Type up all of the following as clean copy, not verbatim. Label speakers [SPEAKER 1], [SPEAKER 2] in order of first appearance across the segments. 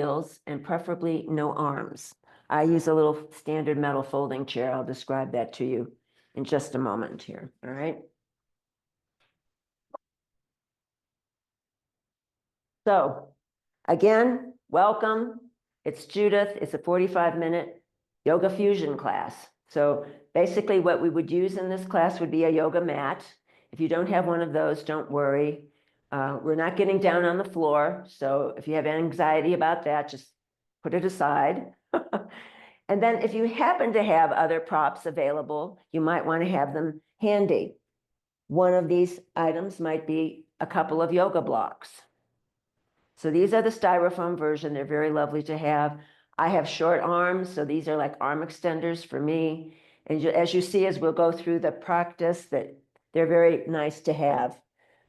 [SPEAKER 1] wheels, and preferably no arms. I use a little standard metal folding chair. I'll describe that to you in just a moment here, all right? So again, welcome. It's Judith. It's a 45-minute yoga fusion class. So basically what we would use in this class would be a yoga mat. If you don't have one of those, don't worry. We're not getting down on the floor. So if you have anxiety about that, just put it aside. And then if you happen to have other props available, you might want to have them handy. One of these items might be a couple of yoga blocks. So these are the styrofoam version. They're very lovely to have. I have short arms, so these are like arm extenders for me. And as you see, as we'll go through the practice, that they're very nice to have,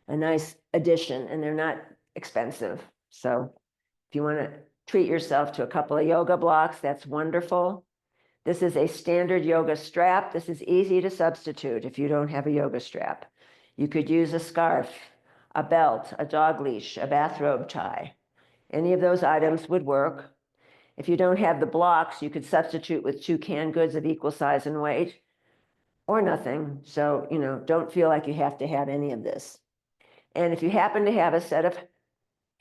[SPEAKER 1] a nice addition, and they're not expensive. So if you want to treat yourself to a couple of yoga blocks, that's wonderful. This is a standard yoga strap. This is easy to substitute if you don't have a yoga strap. You could use a scarf, a belt, a dog leash, a bathrobe tie. Any of those items would work. If you don't have the blocks, you could substitute with 2 canned goods of equal size and weight, or nothing. So, don't feel like you have to have any of this. And if you happen to have a set of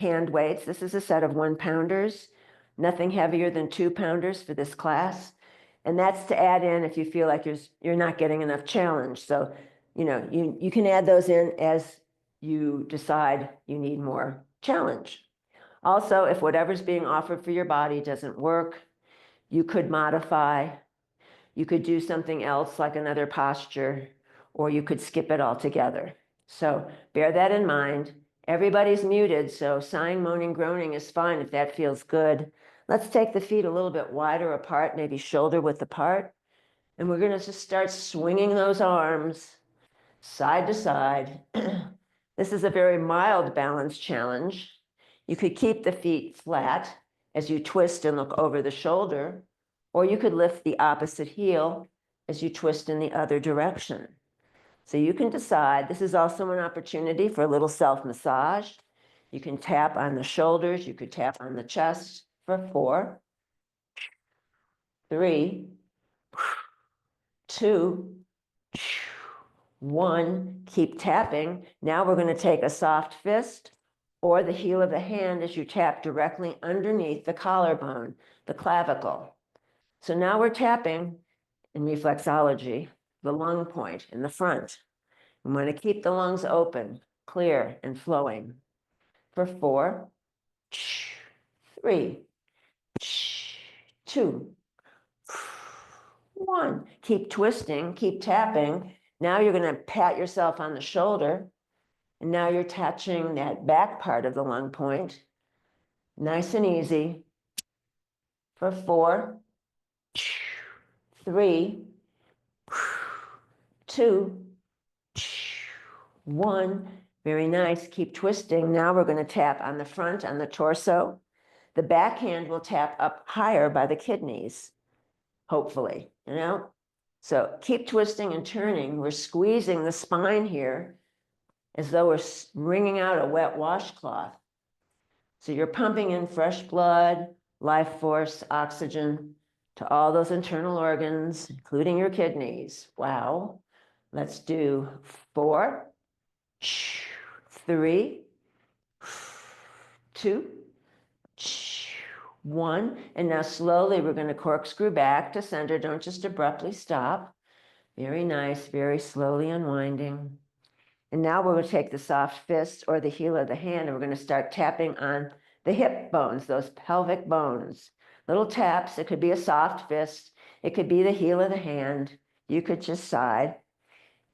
[SPEAKER 1] hand weights, this is a set of 1-pounders, nothing heavier than 2-pounders for this class. And that's to add in if you feel like you're not getting enough challenge. So, you can add those in as you decide you need more challenge. Also, if whatever's being offered for your body doesn't work, you could modify. You could do something else like another posture, or you could skip it altogether. So bear that in mind. Everybody's muted, so sighing, moaning, groaning is fine if that feels good. Let's take the feet a little bit wider apart, maybe shoulder width apart. And we're going to just start swinging those arms side to side. This is a very mild balance challenge. You could keep the feet flat as you twist and look over the shoulder, or you could lift the opposite heel as you twist in the other direction. So you can decide. This is also an opportunity for a little self-massage. You can tap on the shoulders. You could tap on the chest for 4, 3, 2, 1. Keep tapping. Now we're going to take a soft fist or the heel of the hand as you tap directly underneath the collarbone, the clavicle. So now we're tapping in reflexology, the lung point in the front. We want to keep the lungs open, clear, and flowing. For 4, 3, 2, 1. Keep twisting, keep tapping. Now you're going to pat yourself on the shoulder. And now you're touching that back part of the lung point. Nice and easy. For 4, 3, 2, 1. Very nice. Keep twisting. Now we're going to tap on the front, on the torso. The back hand will tap up higher by the kidneys, hopefully, So keep twisting and turning. We're squeezing the spine here as though we're wringing out a wet washcloth. So you're pumping in fresh blood, life force, oxygen to all those internal organs, including your kidneys. Wow. Let's do 4, 3, 2, 1. And now slowly we're going to corkscrew back to center. Don't just abruptly stop. Very nice, very slowly unwinding. And now we're going to take the soft fist or the heel of the hand, and we're going to start tapping on the hip bones, those pelvic bones. Little taps. It could be a soft fist. It could be the heel of the hand. You could just side.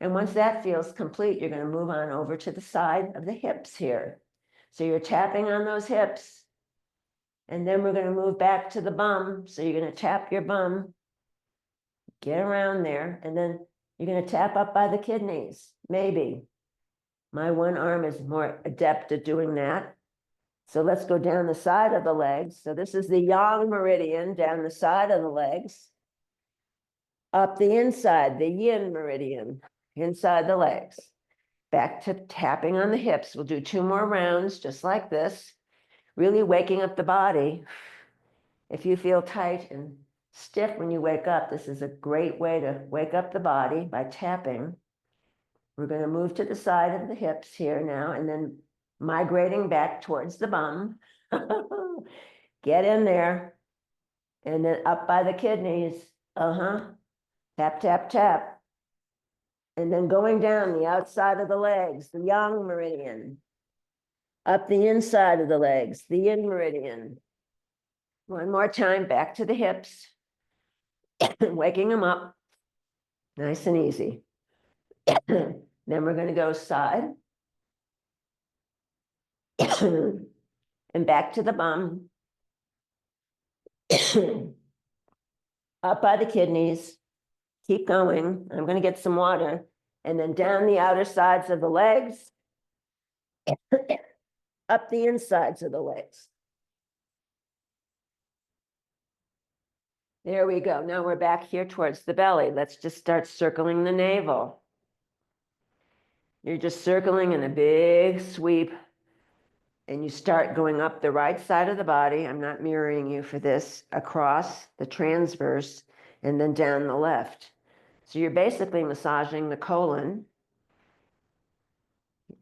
[SPEAKER 1] And once that feels complete, you're going to move on over to the side of the hips here. So you're tapping on those hips. And then we're going to move back to the bum. So you're going to tap your bum, get around there, and then you're going to tap up by the kidneys, maybe. My one arm is more adept at doing that. So let's go down the side of the legs. So this is the yang meridian down the side of the legs. Up the inside, the yin meridian, inside the legs. Back to tapping on the hips. We'll do 2 more rounds just like this. really waking up the body. If you feel tight and stiff when you wake up, this is a great way to wake up the body by tapping. We're going to move to the side of the hips here now, and then migrating back towards the bum. Get in there. And then up by the kidneys. Tap, tap, tap. And then going down the outside of the legs, the yang meridian. Up the inside of the legs, the yin meridian. One more time, back to the hips. Waking them up. Nice and easy. Then we're going to go side. And back to the bum. Up by the kidneys. Keep going. I'm going to get some water. And then down the outer sides of the legs. Up the insides of the legs. There we go. Now we're back here towards the belly. Let's just start circling the navel. You're just circling in a big sweep. And you start going up the right side of the body. I'm not mirroring you for this. Across the transverse and then down the left. So you're basically massaging the colon.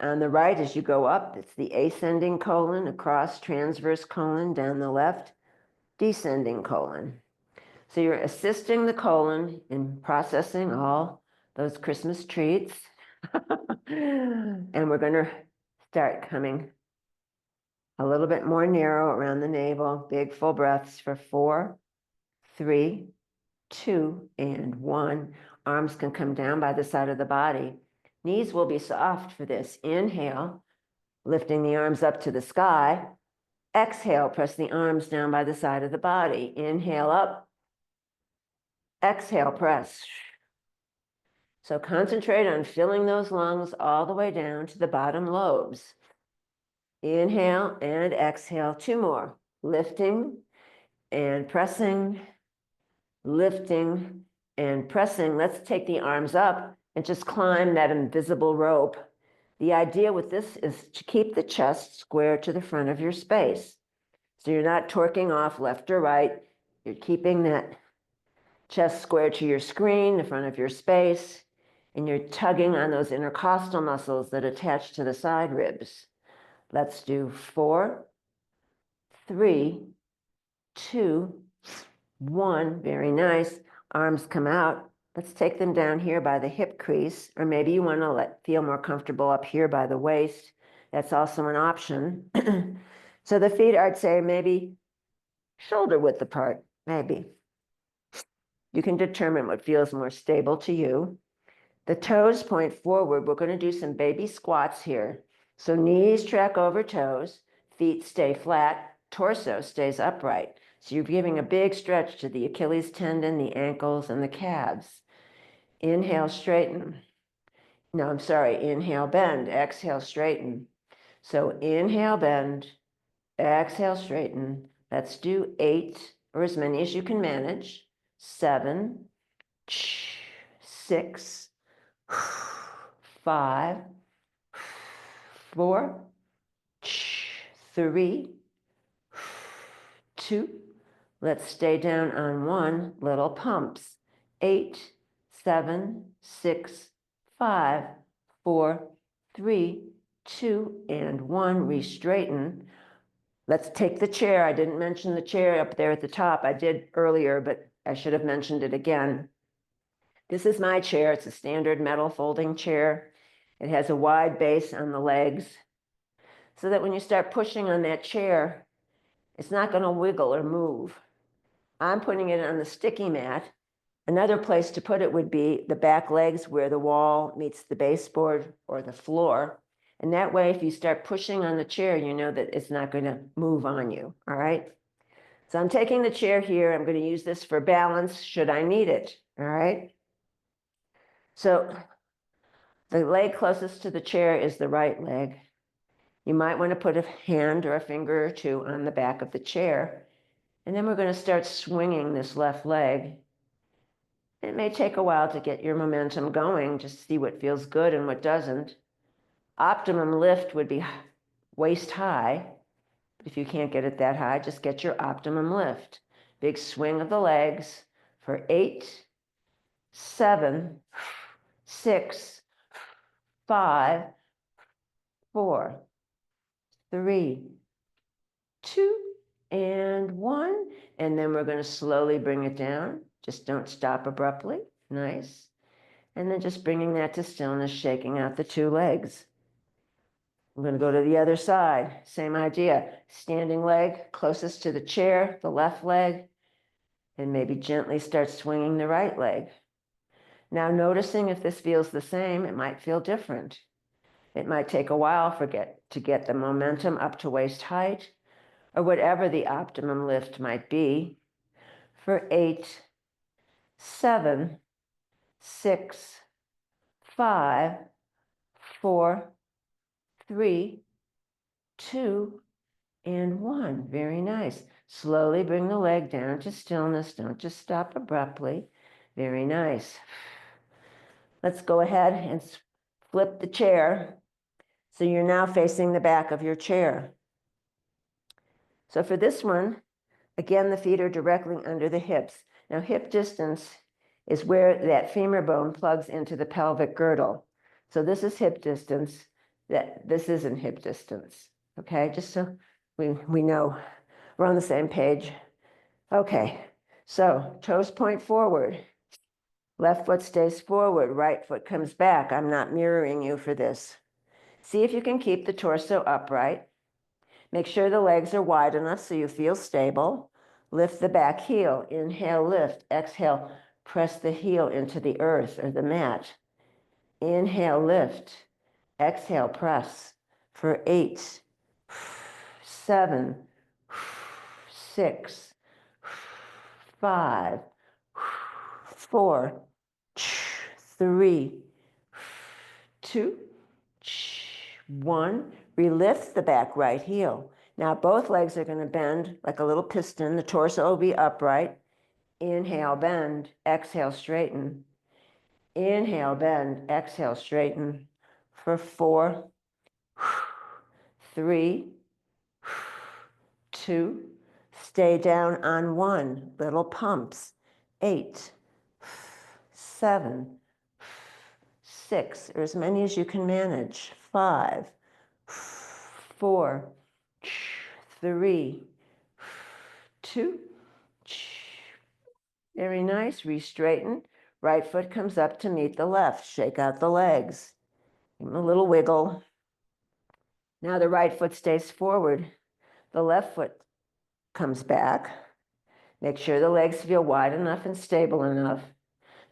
[SPEAKER 1] On the right, as you go up, it's the ascending colon, across transverse colon, down the left, descending colon. So you're assisting the colon in processing all those Christmas treats. And we're going to start coming a little bit more narrow around the navel. Big full breaths for 4, 3, 2, and 1. Arms can come down by the side of the body. Knees will be soft for this. Inhale, lifting the arms up to the sky. Exhale, press the arms down by the side of the body. Inhale up. Exhale, press. So concentrate on filling those lungs all the way down to the bottom lobes. Inhale and exhale. 2 more. Lifting and pressing, lifting and pressing. Let's take the arms up and just climb that invisible rope. The idea with this is to keep the chest square to the front of your space. So you're not torquing off left or right. You're keeping that chest square to your screen, the front of your space, and you're tugging on those intercostal muscles that attach to the side ribs. Let's do 4, 3, 2, 1. Very nice. Arms come out. Let's take them down here by the hip crease, or maybe you want to feel more comfortable up here by the waist. That's also an option. So the feet, I'd say maybe shoulder width apart, maybe. You can determine what feels more stable to you. The toes point forward. We're going to do some baby squats here. So knees track over toes, feet stay flat, torso stays upright. So you're giving a big stretch to the Achilles tendon, the ankles, and the calves. Inhale, straighten. No, I'm sorry. Inhale, bend. Exhale, straighten. So inhale, bend. Exhale, straighten. Let's do 8 or as many as you can manage. 7, 6, 5, 4, 3, 2. Let's stay down on 1. Little pumps. 8, 7, 6, 5, 4, 3, 2, and 1. Re-straighten. Let's take the chair. I didn't mention the chair up there at the top. I did earlier, but I should have mentioned it again. This is my chair. It's a standard metal folding chair. It has a wide base on the legs so that when you start pushing on that chair, it's not going to wiggle or move. I'm putting it on the sticky mat. Another place to put it would be the back legs where the wall meets the baseboard or the floor. And that way, if you start pushing on the chair, you know that it's not going to move on you, all right? So I'm taking the chair here. I'm going to use this for balance should I need it, all right? So the leg closest to the chair is the right leg. You might want to put a hand or a finger or two on the back of the chair. And then we're going to start swinging this left leg. It may take a while to get your momentum going, just see what feels good and what doesn't. Optimum lift would be waist high. If you can't get it that high, just get your optimum lift. Big swing of the legs for 8, 7, 6, 5, 4, 3, 2, and 1. And then we're going to slowly bring it down. Just don't stop abruptly. Nice. And then just bringing that to stillness, shaking out the 2 legs. I'm going to go to the other side. Same idea. Standing leg closest to the chair, the left leg, and maybe gently start swinging the right leg. Now noticing if this feels the same, it might feel different. It might take a while to get the momentum up to waist height, or whatever the optimum lift might be, for 8, 7, 6, 5, 4, 3, 2, and 1. Very nice. Slowly bring the leg down to stillness. Don't just stop abruptly. Very nice. Let's go ahead and flip the chair. So you're now facing the back of your chair. So for this one, again, the feet are directly under the hips. Now, hip distance is where that femur bone plugs into the pelvic girdle. So this is hip distance. This isn't hip distance. Okay, just so we know we're on the same page. Okay, so toes point forward. Left foot stays forward, right foot comes back. I'm not mirroring you for this. See if you can keep the torso upright. Make sure the legs are wide enough so you feel stable. Lift the back heel. Inhale, lift. Exhale, press the heel into the earth or the mat. Inhale, lift. Exhale, press for 8, 7, 6, 5, 4, 3, 2, 1. Relift the back right heel. Now both legs are going to bend like a little piston. The torso will be upright. Inhale, bend. Exhale, straighten. Inhale, bend. Exhale, straighten. For 4, 3, 2. Stay down on 1. Little pumps. 8, 7, 6, or as many as you can manage. 5, 4, 3, 2. Very nice. Re-straighten. Right foot comes up to meet the left. Shake out the legs. Give them a little wiggle. Now the right foot stays forward. The left foot comes back. Make sure the legs feel wide enough and stable enough.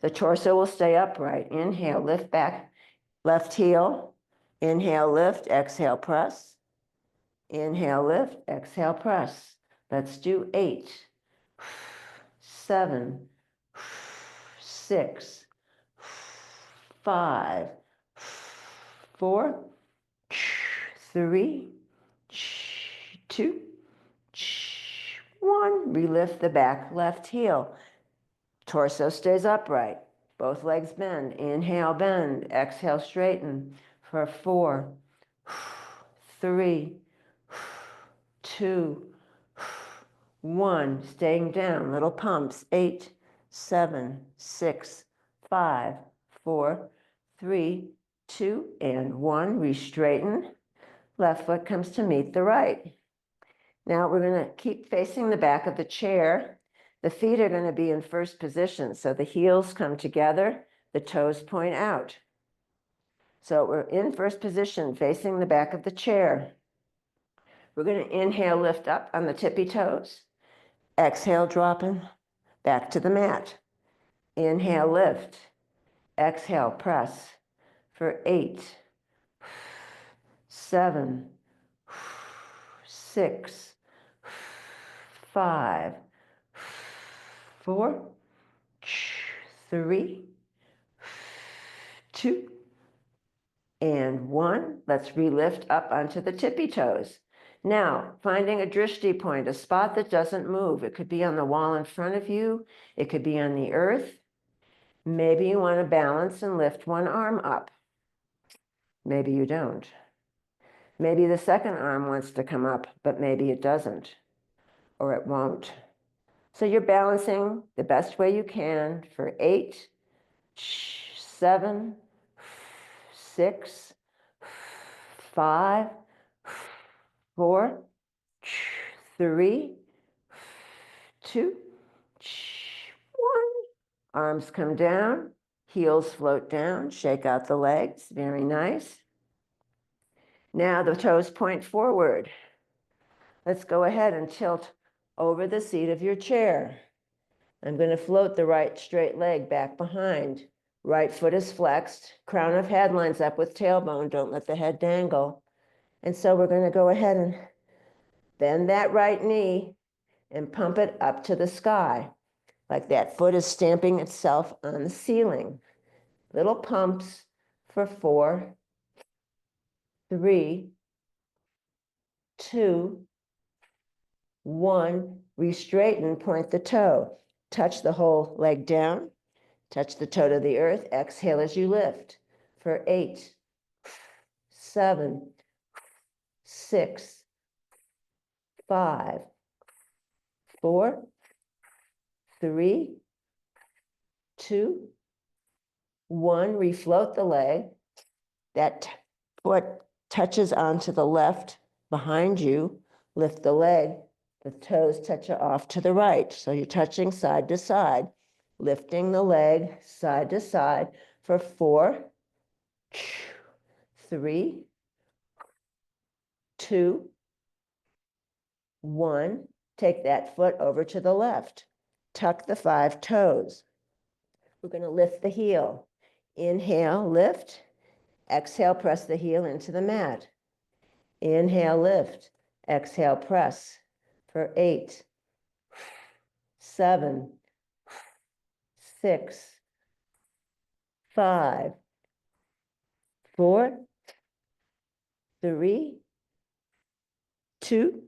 [SPEAKER 1] The torso will stay upright. Inhale, lift back. Left heel. Inhale, lift. Exhale, press. Inhale, lift. Exhale, press. Let's do 8, 7, 6, 5, 4, 3, 2, 1. Relift the back left heel. Torso stays upright. Both legs bend. Inhale, bend. Exhale, straighten. For 4, 3, 2, 1. Staying down. Little pumps. 8, 7, 6, 5, 4, 3, 2, and 1. Re-straighten. Left foot comes to meet the right. Now we're going to keep facing the back of the chair. The feet are going to be in first position. So the heels come together, the toes point out. So we're in first position, facing the back of the chair. We're going to inhale, lift up on the tippy toes. Exhale, dropping back to the mat. Inhale, lift. Exhale, press for 8, 7, 6, 5, 4, 3, 2, and 1. Let's relift up onto the tippy toes. Now, finding a drishti point, a spot that doesn't move. It could be on the wall in front of you. It could be on the earth. Maybe you want to balance and lift one arm up. Maybe you don't. Maybe the second arm wants to come up, but maybe it doesn't, or it won't. So you're balancing the best way you can for 8, 7, 6, 5, 4, 3, 2, 1. Arms come down, heels float down, shake out the legs. Very nice. Now the toes point forward. Let's go ahead and tilt over the seat of your chair. I'm going to float the right straight leg back behind. Right foot is flexed, crown of head lines up with tailbone. Don't let the head dangle. And so we're going to go ahead and bend that right knee and pump it up to the sky, like that foot is stamping itself on the ceiling. Little pumps for 4, 3, 2, 1. Re-straighten, point the toe. Touch the whole leg down. Touch the toe to the earth. Exhale as you lift for 8, 7, 6, 5, 4, 3, 2, 1. Refloat the leg. That foot touches onto the left behind you. Lift the leg. The toes touch off to the right. So you're touching side to side, lifting the leg side to side for 4, 3, 2, 1. Take that foot over to the left. Tuck the 5 toes. We're going to lift the heel. Inhale, lift. Exhale, press the heel into the mat. Inhale, lift. Exhale, press for 8, 7, 6, 5, 4, 3, 2.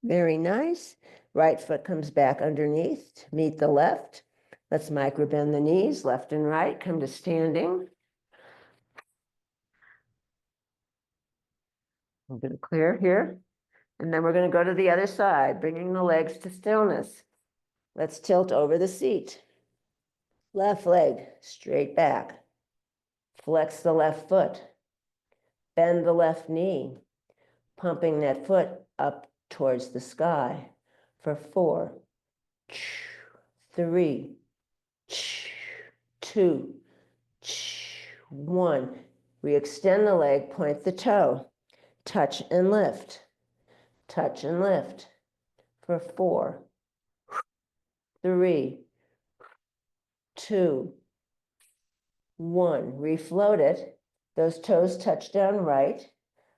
[SPEAKER 1] Very nice. Right foot comes back underneath to meet the left. Let's micro bend the knees, left and right. Come to standing. I'm going to clear here. And then we're going to go to the other side, bringing the legs to stillness. Let's tilt over the seat. Left leg straight back. Flex the left foot. Bend the left knee, pumping that foot up towards the sky for 4, 3, 2, 1. Re-extend the leg, point the toe. Touch and lift. Touch and lift for 4, 3, 2, 1. Refloat it. Those toes touch down right.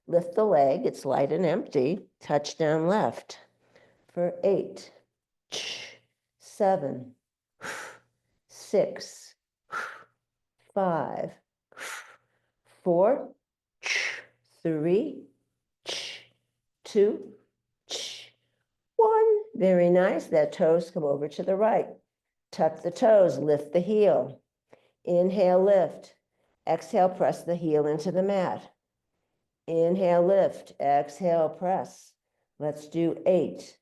[SPEAKER 1] Lift the leg. It's light and empty. Touch down left for 8, 7, 6, 5, 4, 3, 2, 1. Very nice. That toes come over to the right. Tuck the toes, lift the heel. Inhale, lift. Exhale, press the heel into the mat. Inhale, lift. Exhale, press. Let's do 8,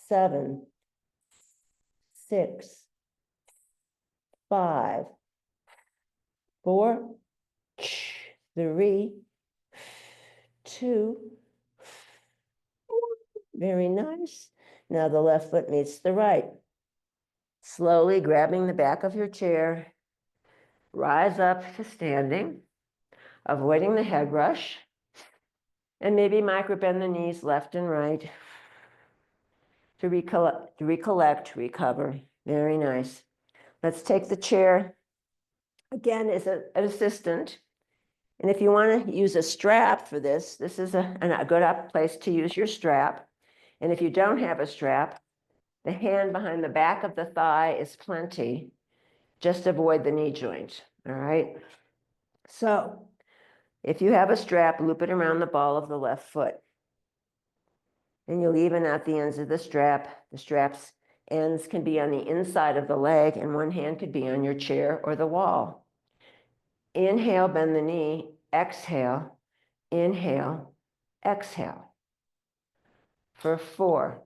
[SPEAKER 1] 7, 6, 5, 4, 3, 2, 1. Very nice. Now the left foot meets the right. Slowly grabbing the back of your chair, rise up to standing, avoiding the head rush, and maybe micro bend the knees left and right to recollect, recover. Very nice. Let's take the chair again as an assistant. And if you want to use a strap for this, this is a good place to use your strap. And if you don't have a strap, the hand behind the back of the thigh is plenty. Just avoid the knee joint, all right? So if you have a strap, loop it around the ball of the left foot. And you'll even out the ends of the strap. The strap's ends can be on the inside of the leg, and one hand could be on your chair or the wall. Inhale, bend the knee. exhale, inhale, exhale. For 4,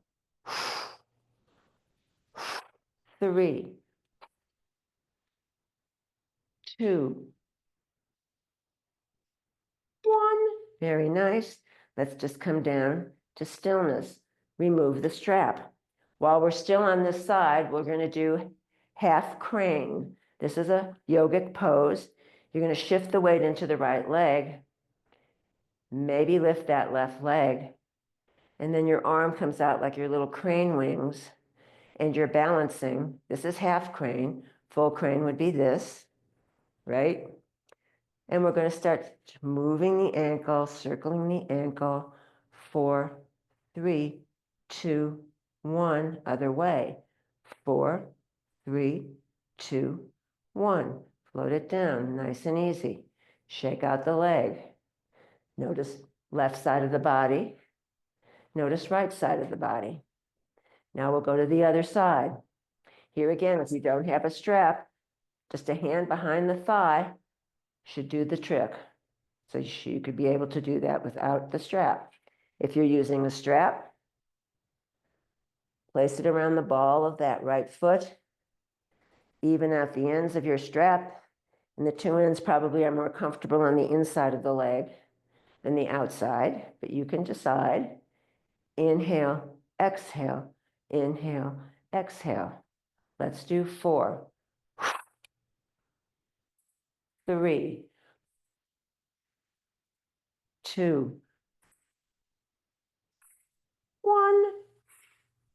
[SPEAKER 1] 3, 2, 1. Very nice. Let's just come down to stillness. Remove the strap. While we're still on this side, we're going to do half crane. This is a yogic pose. You're going to shift the weight into the right leg. Maybe lift that left leg. And then your arm comes out like your little crane wings. And you're balancing. This is half crane. Full crane would be this, right? And we're going to start moving the ankle, circling the ankle. 4, 3, 2, 1. Other way. 4, 3, 2, 1. Float it down, nice and easy. Shake out the leg. Notice left side of the body. Notice right side of the body. Now we'll go to the other side. Here again, if you don't have a strap, just a hand behind the thigh should do the trick. So you could be able to do that without the strap. If you're using a strap, place it around the ball of that right foot. Even out the ends of your strap, and the two ends probably are more comfortable on the inside of the leg than the outside, but you can decide. Inhale, exhale, inhale, exhale. Let's do 4, 3, 2, 1.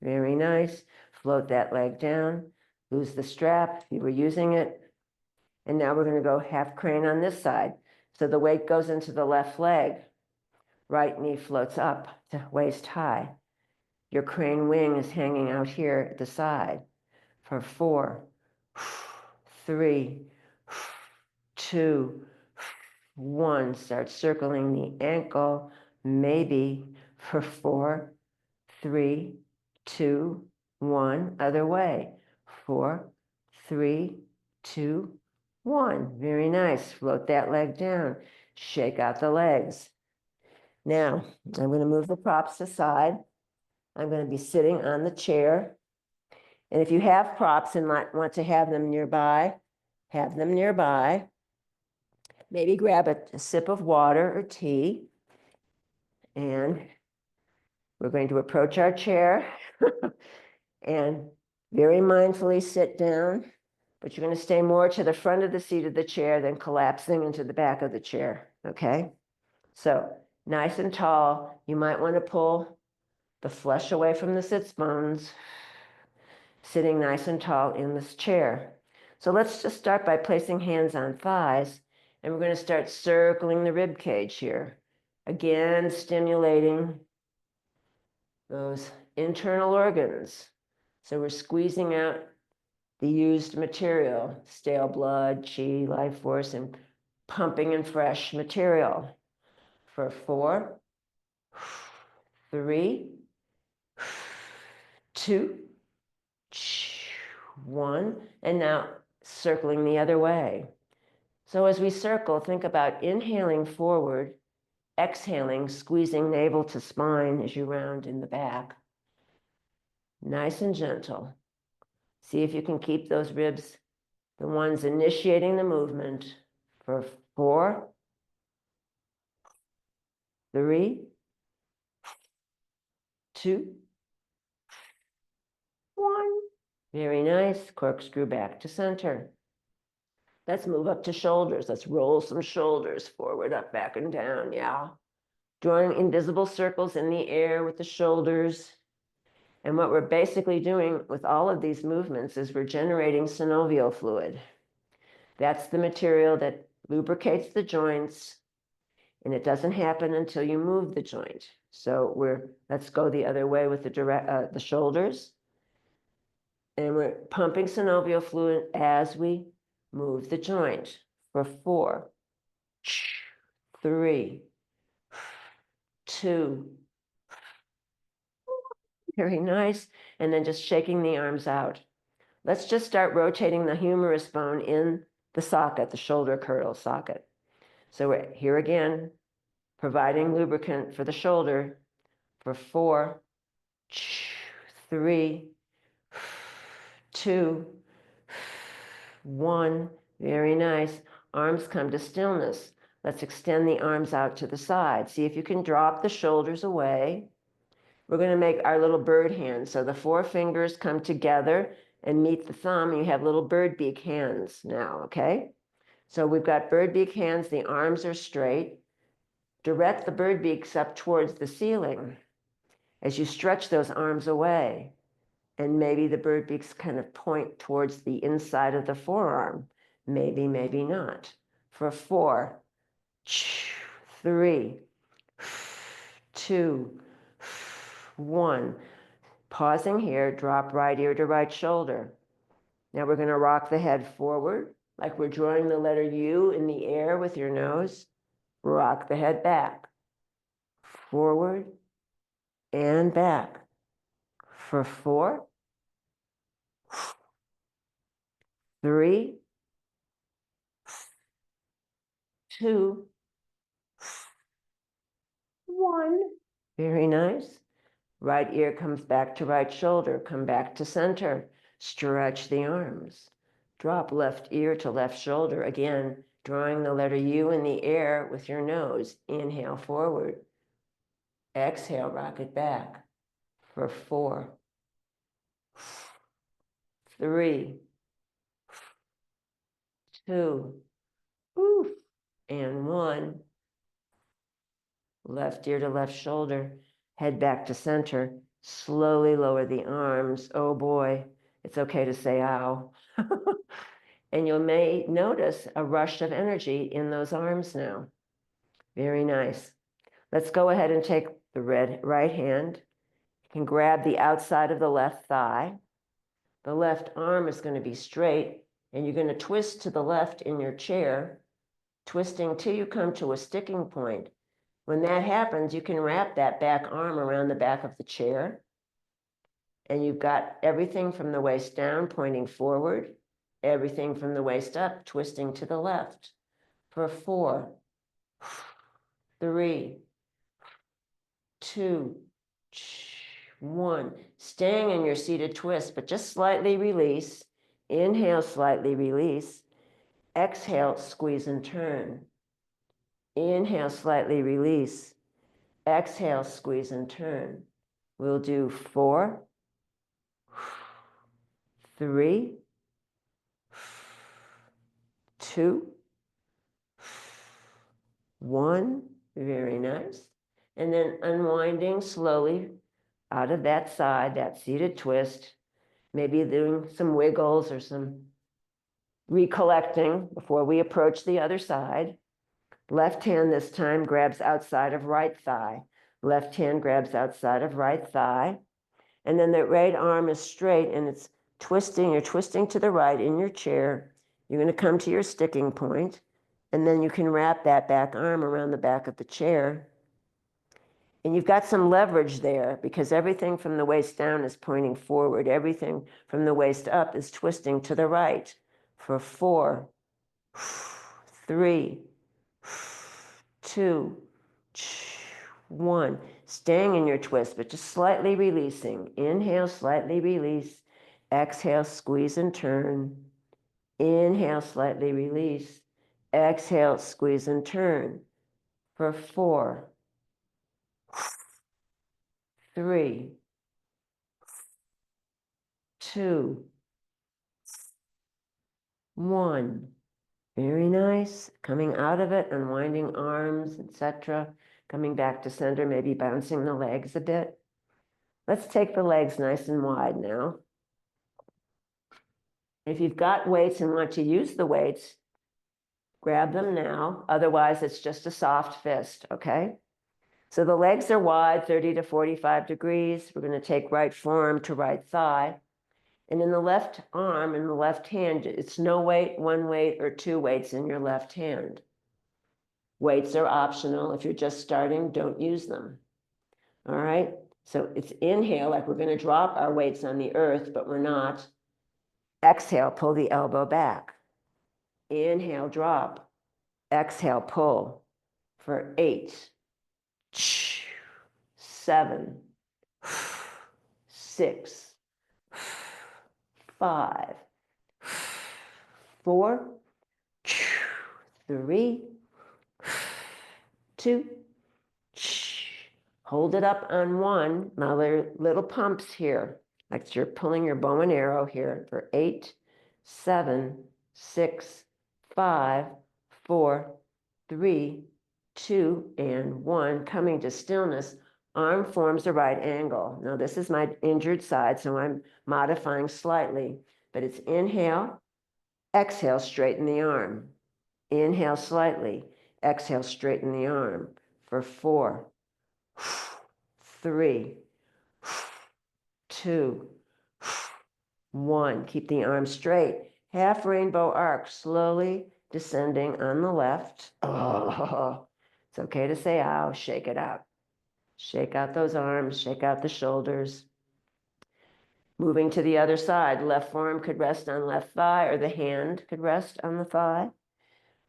[SPEAKER 1] Very nice. Float that leg down. Lose the strap if you were using it. And now we're going to go half crane on this side. So the weight goes into the left leg. Right knee floats up to waist high. Your crane wing is hanging out here at the side. For 4, 3, 2, 1. Start circling the ankle. Maybe for 4, 3, 2, 1. Other way. 4, 3, 2, 1. Very nice. Float that leg down. Shake out the legs. Now, I'm going to move the props aside. I'm going to be sitting on the chair. And if you have props and want to have them nearby, have them nearby. Maybe grab a sip of water or tea. And we're going to approach our chair and very mindfully sit down. But you're going to stay more to the front of the seat of the chair than collapsing into the back of the chair, okay? So nice and tall. You might want to pull the flesh away from the sits bones, sitting nice and tall in this chair. So let's just start by placing hands on thighs, and we're going to start circling the rib cage here. Again, stimulating those internal organs. So we're squeezing out the used material, stale blood, chi, life force, and pumping in fresh material. For 4, 3, 2, 1, and now circling the other way. So as we circle, think about inhaling forward, exhaling, squeezing navel to spine as you round in the back. Nice and gentle. See if you can keep those ribs, the ones initiating the movement. For 4, 3, 2, 1. Very nice. Corkscrew back to center. Let's move up to shoulders. Let's roll some shoulders forward, up, back, and down. Yeah. Drawing invisible circles in the air with the shoulders. And what we're basically doing with all of these movements is we're generating synovial fluid. That's the material that lubricates the joints, and it doesn't happen until you move the joint. So let's go the other way with the shoulders. And we're pumping synovial fluid as we move the joint. For 4, 3, 2. Very nice. And then just shaking the arms out. Let's just start rotating the humerus bone in the socket, the shoulder girdle socket. So we're here again, providing lubricant for the shoulder for 4, 3, 2, 1. Very nice. Arms come to stillness. Let's extend the arms out to the side. See if you can drop the shoulders away. We're going to make our little bird hands. So the 4 fingers come together and meet the thumb. You have little bird beak hands now, okay? So we've got bird beak hands. The arms are straight. Direct the bird beaks up towards the ceiling as you stretch those arms away. And maybe the bird beaks kind of point towards the inside of the forearm. Maybe, maybe not. For 4, 3, 2, 1. Pausing here, drop right ear to right shoulder. Now we're going to rock the head forward, like we're drawing the letter U in the air with your nose. Rock the head back, forward, and back. For 4, 3, 2, 1. Very nice. Right ear comes back to right shoulder. Come back to center. Stretch the arms. Drop left ear to left shoulder. Again, drawing the letter U in the air with your nose. Inhale forward. Exhale, rock it back. For 4, 3, 2, and 1. Left ear to left shoulder, head back to center. Slowly lower the arms. Oh boy, it's okay to say ow. And you may notice a rush of energy in those arms now. Very nice. Let's go ahead and take the right hand. You can grab the outside of the left thigh. The left arm is going to be straight, and you're going to twist to the left in your chair, twisting till you come to a sticking point. When that happens, you can wrap that back arm around the back of the chair, and you've got everything from the waist down pointing forward, everything from the waist up twisting to the left. For 4, 3, 2, 1. Staying in your seated twist, but just slightly release. Inhale, slightly release. Exhale, squeeze and turn. Inhale, slightly release. Exhale, squeeze and turn. We'll do 4, 3, 2, 1. Very nice. And then unwinding slowly out of that side, that seated twist, maybe doing some wiggles or some recollecting before we approach the other side. Left hand this time grabs outside of right thigh. Left hand grabs outside of right thigh. And then the right arm is straight and it's twisting. You're twisting to the right in your chair. You're going to come to your sticking point, and then you can wrap that back arm around the back of the chair. And you've got some leverage there because everything from the waist down is pointing forward. Everything from the waist up is twisting to the right. For 4, 3, 2, 1. Staying in your twist, but just slightly releasing. Inhale, slightly release. Exhale, squeeze and turn. Inhale, slightly release. Exhale, squeeze and turn. For 4, 3, 2, 1. Very nice. Coming out of it, unwinding arms, etc. Coming back to center, maybe bouncing the legs a bit. Let's take the legs nice and wide now. If you've got weights and want to use the weights, grab them now. Otherwise, it's just a soft fist, okay? So the legs are wide, 30 to 45 degrees. We're going to take right forearm to right thigh. And in the left arm, in the left hand, it's no weight, 1 weight, or 2 weights in your left hand. Weights are optional. If you're just starting, don't use them. All right? So it's inhale, like we're going to drop our weights on the earth, but we're not. Exhale, pull the elbow back. Inhale, drop. Exhale, pull for 8, 7, 6, 5, 4, 3, 2. Hold it up on 1. Now there are little pumps here, like you're pulling your bow and arrow here for 8, 7, 6, 5, 4, 3, 2, and 1. Coming to stillness, arm forms a right angle. Now this is my injured side, so I'm modifying slightly, but it's inhale, exhale, straighten the arm. Inhale slightly, exhale, straighten the arm for 4, 3, 2, 1. Keep the arm straight. Half rainbow arc, slowly descending on the left. Oh, it's okay to say ow, shake it out. Shake out those arms, shake out the shoulders. Moving to the other side, left forearm could rest on left thigh, or the hand could rest on the thigh.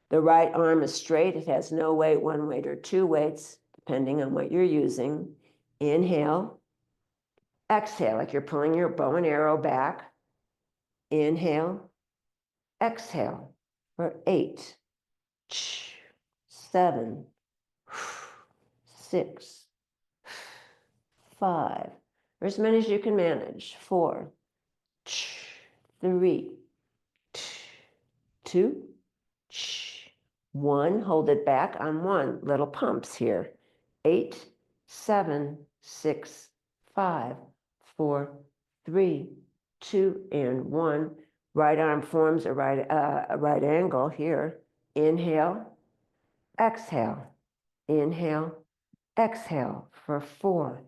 [SPEAKER 1] The right arm is straight. It has no weight, 1 weight, or 2 weights, depending on what you're using. Inhale. Exhale, like you're pulling your bow and arrow back. Inhale. Exhale for 8, 7, 6, 5, or as many as you can manage. 4, 3, 2, 1. Hold it back on 1. Little pumps here. 8, 7, 6, 5, 4, 3, 2, and 1. Right arm forms a right angle here. Inhale, exhale. Inhale, exhale for 4,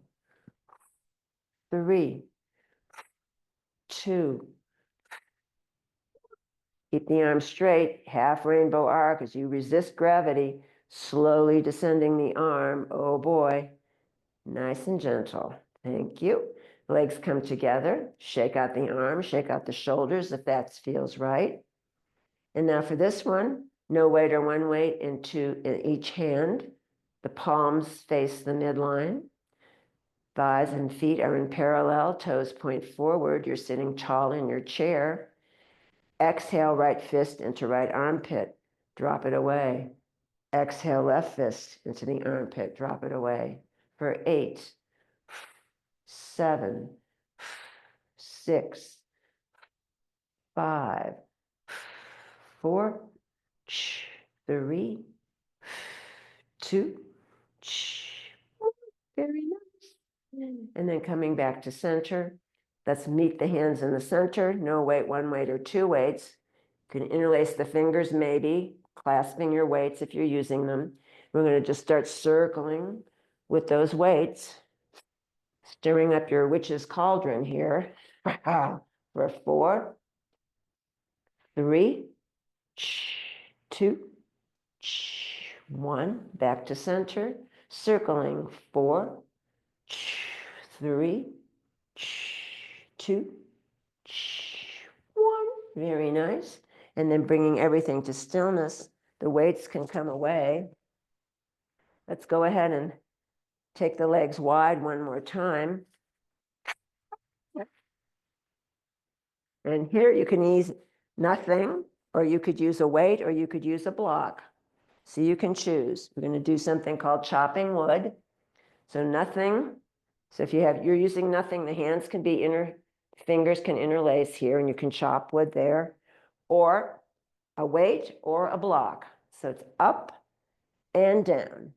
[SPEAKER 1] 3, 2. Keep the arm straight, half rainbow arc as you resist gravity, slowly descending the arm. Oh boy, nice and gentle. Thank you. Legs come together, shake out the arm, shake out the shoulders if that feels right. And now for this one, no weight or 1 weight in each hand. The palms face the midline. Thighs and feet are in parallel, toes point forward. You're sitting tall in your chair. Exhale, right fist into right armpit, drop it away. Exhale, left fist into the armpit, drop it away. For 8, 7, 6, 5, 4, 3, 2, very nice. And then coming back to center. Let's meet the hands in the center. No weight, 1 weight, or 2 weights. You can interlace the fingers, maybe, clasping your weights if you're using them. We're going to just start circling with those weights, stirring up your witch's cauldron here. For 4, 3, 2, 1. Back to center, circling. 4, 3, 2, 1. Very nice. And then bringing everything to stillness. The weights can come away. Let's go ahead and take the legs wide one more time. And here you can use nothing, or you could use a weight, or you could use a block. So you can choose. We're going to do something called chopping wood. So nothing. So if you're using nothing, the hands can be fingers can interlace here, and you can chop wood there, or a weight or a block. So it's up and down,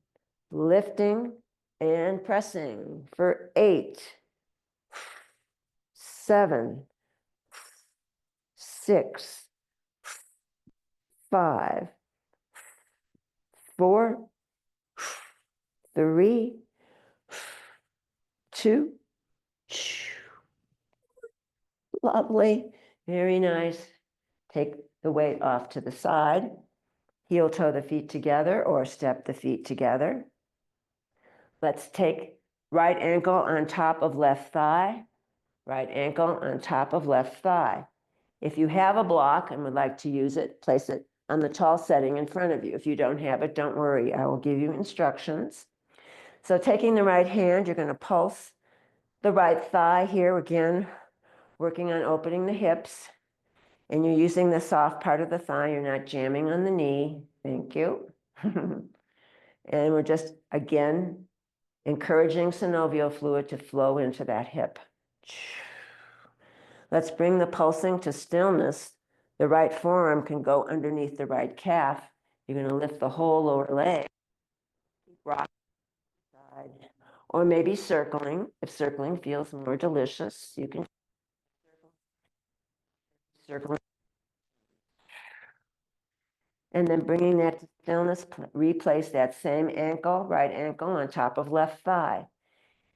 [SPEAKER 1] lifting and pressing for 8, 7, 6, 5, 4, 3, 2. Lovely. Very nice. Take the weight off to the side. Heel toe the feet together or step the feet together. Let's take right ankle on top of left thigh. Right ankle on top of left thigh. If you have a block and would like to use it, place it on the tall setting in front of you. If you don't have it, don't worry. I will give you instructions. So taking the right hand, you're going to pulse the right thigh here again, working on opening the hips. And you're using the soft part of the thigh. You're not jamming on the knee. Thank you. And we're just, again, encouraging synovial fluid to flow into that hip. Let's bring the pulsing to stillness. The right forearm can go underneath the right calf. You're going to lift the whole lower leg. Rock side. Or maybe circling. If circling feels more delicious, you can circle. And then bringing that to stillness, replace that same ankle, right ankle, on top of left thigh.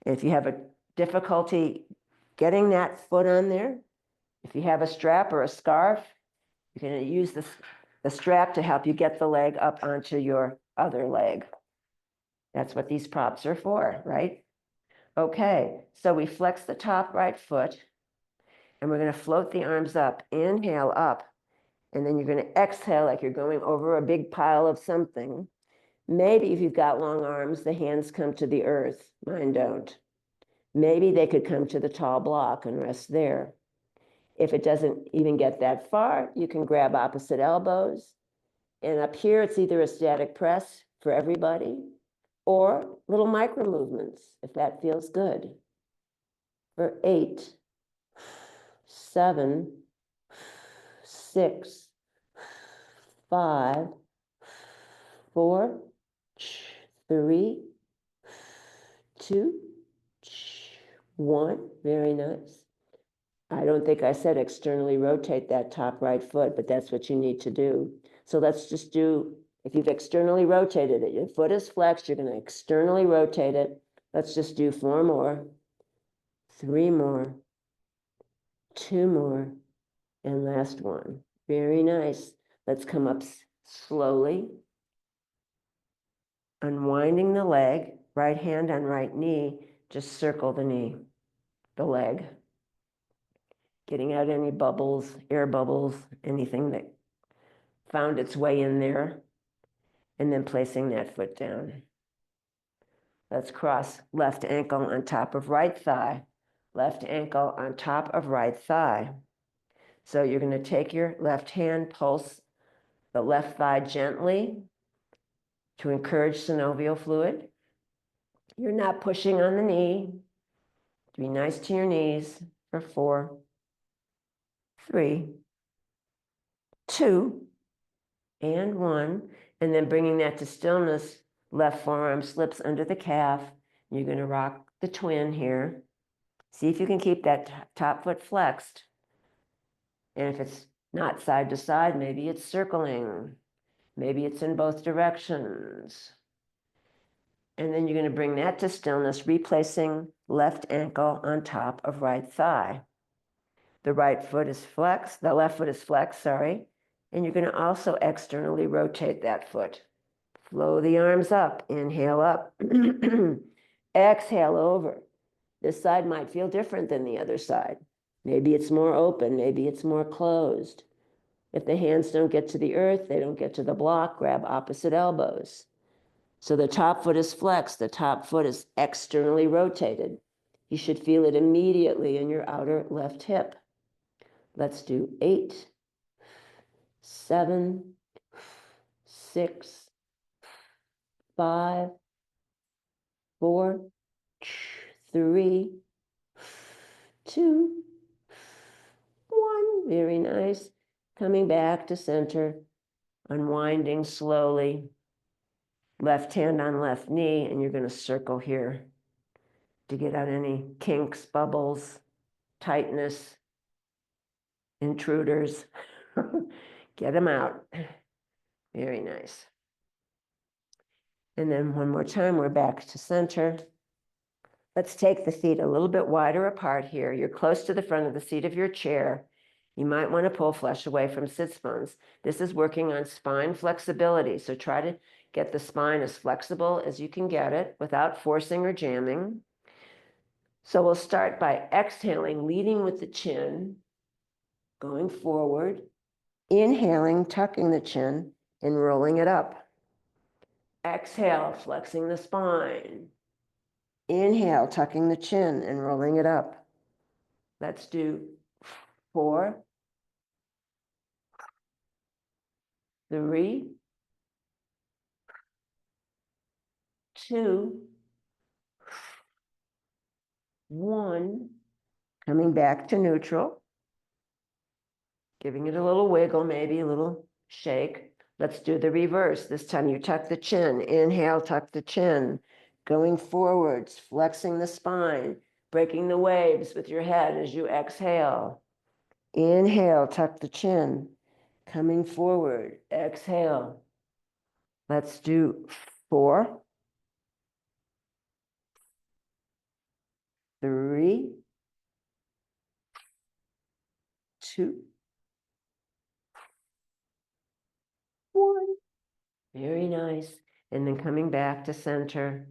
[SPEAKER 1] If you have a difficulty getting that foot on there, if you have a strap or a scarf, you can use the strap to help you get the leg up onto your other leg. That's what these props are for, right? Okay, so we flex the top right foot, and we're going to float the arms up. Inhale up, and then you're going to exhale like you're going over a big pile of something. Maybe if you've got long arms, the hands come to the earth. Mine don't. Maybe they could come to the tall block and rest there. If it doesn't even get that far, you can grab opposite elbows. And up here, it's either a static press for everybody or little micro movements, if that feels good. For 8, 7, 6, 5, 4, 3, 2, 1. Very nice. I don't think I said externally rotate that top right foot, but that's what you need to do. So let's just do, if you've externally rotated it, your foot is flexed, you're going to externally rotate it. Let's just do 4 more, 3 more, 2 more, and last one. Very nice. Let's come up slowly, unwinding the leg, right hand on right knee, just circle the knee, the leg. Getting out any bubbles, air bubbles, anything that found its way in there, and then placing that foot down. Let's cross left ankle on top of right thigh, left ankle on top of right thigh. So you're going to take your left hand, pulse the left thigh gently to encourage synovial fluid. You're not pushing on the knee. Be nice to your knees for 4, 3, 2, and 1. And then bringing that to stillness, left forearm slips under the calf. You're going to rock the twin here. See if you can keep that top foot flexed. And if it's not side to side, maybe it's circling. Maybe it's in both directions. And then you're going to bring that to stillness, replacing left ankle on top of right thigh. The right foot is flexed, the left foot is flexed, sorry. And you're going to also externally rotate that foot. Flow the arms up, inhale up, exhale over. This side might feel different than the other side. Maybe it's more open, maybe it's more closed. If the hands don't get to the earth, they don't get to the block, grab opposite elbows. So the top foot is flexed, the top foot is externally rotated. You should feel it immediately in your outer left hip. Let's do 8, 7, 6, 5, 4, 3, 2, 1. Very nice. Coming back to center, unwinding slowly. Left hand on left knee, and you're going to circle here to get out any kinks, bubbles, tightness, intruders. Get them out. Very nice. And then one more time, we're back to center. Let's take the feet a little bit wider apart here. You're close to the front of the seat of your chair. You might want to pull flesh away from sits bones. This is working on spine flexibility. So try to get the spine as flexible as you can get it without forcing or jamming. So we'll start by exhaling, leading with the chin, going forward. Inhaling, tucking the chin and rolling it up. Exhale, flexing the spine. Inhale, tucking the chin and rolling it up. Let's do 4, 3, 2, 1. Coming back to neutral. Giving it a little wiggle, maybe a little shake. Let's do the reverse. This time you tuck the chin. Inhale, tuck the chin. Going forwards, flexing the spine, breaking the waves with your head as you exhale. Inhale, tuck the chin. Coming forward, exhale. Let's do 4, 3, 2, 1. Very nice. And then coming back to center.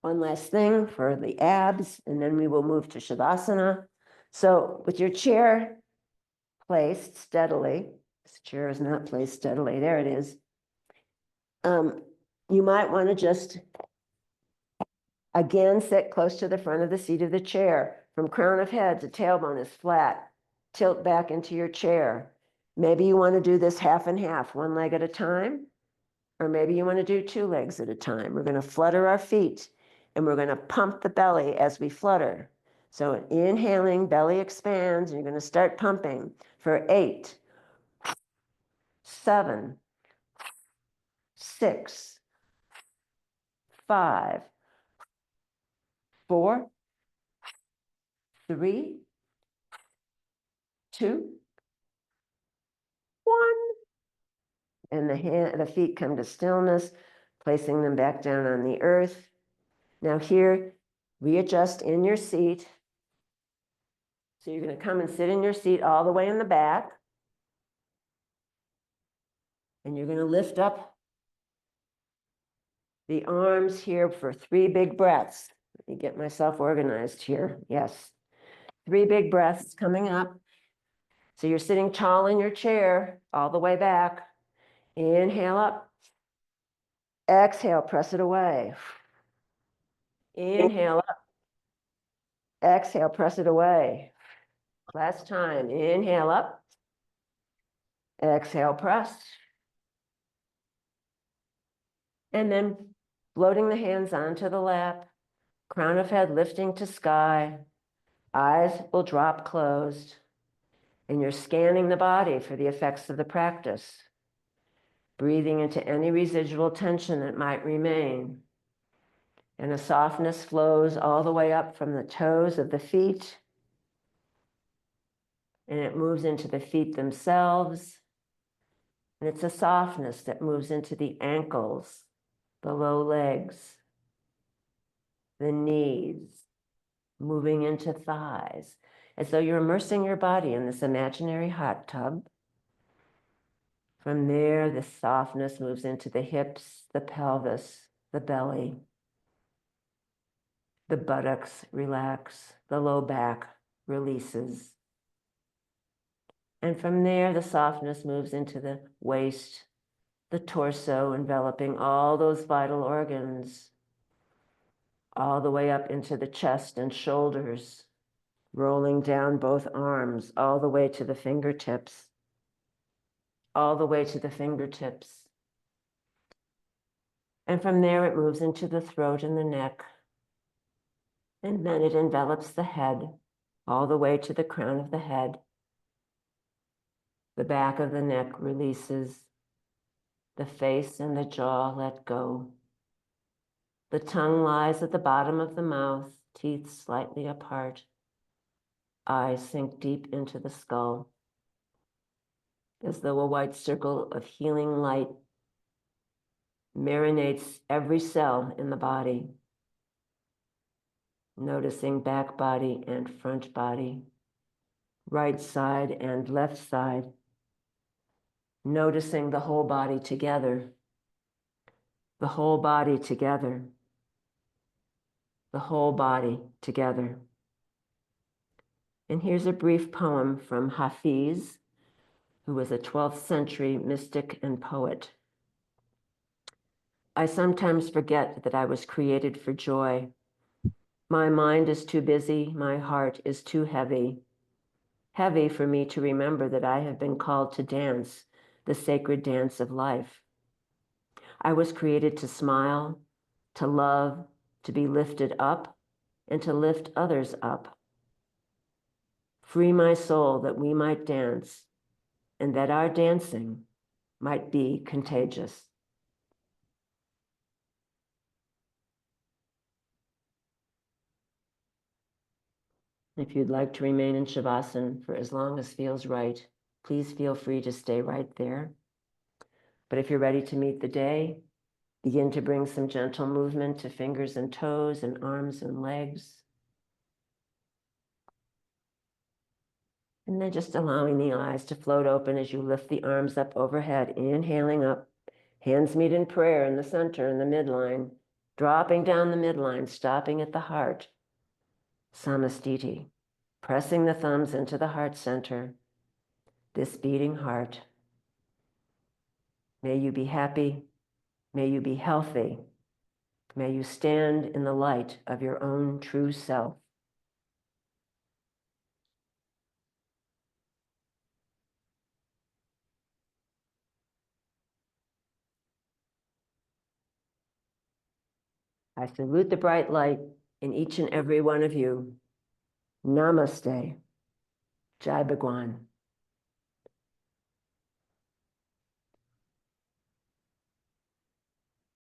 [SPEAKER 1] One last thing for the abs, and then we will move to Shavasana. So with your chair placed steadily, this chair is not placed steadily, there it is. You might want to just, again, sit close to the front of the seat of the chair. From crown of head to tailbone is flat. Tilt back into your chair. Maybe you want to do this half and half, one leg at a time, or maybe you want to do 2 legs at a time. We're going to flutter our feet. And we're going to pump the belly as we flutter. So inhaling, belly expands, and you're going to start pumping for 8, 7, 6, 5, 4, 3, 2, 1. And the feet come to stillness, placing them back down on the earth. Now here, readjust in your seat. So you're going to come and sit in your seat all the way in the back. And you're going to lift up the arms here for 3 big breaths. Let me get myself organized here. Yes. 3 big breaths coming up. So you're sitting tall in your chair all the way back. Inhale up. Exhale, press it away. Inhale up. Exhale, press it away. Last time. Inhale up. Exhale, press. And then floating the hands onto the lap. Crown of head lifting to sky. Eyes will drop closed. And you're scanning the body for the effects of the practice. Breathing into any residual tension that might remain. And a softness flows all the way up from the toes of the feet. And it moves into the feet themselves. And it's a softness that moves into the ankles, the low legs, the knees, moving into thighs, as though you're immersing your body in this imaginary hot tub. From there, the softness moves into the hips, the pelvis, the belly. The buttocks relax, the low back releases. And from there, the softness moves into the waist, the torso, enveloping all those vital organs, all the way up into the chest and shoulders, rolling down both arms, all the way to the fingertips, all the way to the fingertips. And from there, it moves into the throat and the neck. And then it envelops the head, all the way to the crown of the head. The back of the neck releases. The face and the jaw let go. The tongue lies at the bottom of the mouth, teeth slightly apart. Eyes sink deep into the skull, as though a white circle of healing light marinates every cell in the body. Noticing back body and front body, right side and left side. Noticing the whole body together, the whole body together, the whole body together. And here's a brief poem from Hafiz, who was a 12th century mystic and poet. I sometimes forget that I was created for joy. My mind is too busy, my heart is too heavy. Heavy for me to remember that I have been called to dance, the sacred dance of life. I was created to smile, to love, to be lifted up, and to lift others up. Free my soul that we might dance, and that our dancing might be contagious. If you'd like to remain in Shavasana for as long as feels right, please feel free to stay right there. But if you're ready to meet the day, begin to bring some gentle movement to fingers and toes and arms and legs. And then just allowing the eyes to float open as you lift the arms up overhead, inhaling up, hands meet in prayer in the center, in the midline, dropping down the midline, stopping at the heart. Samastiti, pressing the thumbs into the heart center, this beating heart. May you be happy. May you be healthy. May you stand in the light of your own true self. I salute the bright light in each and every one of you. Namaste. Jai Bhagwan.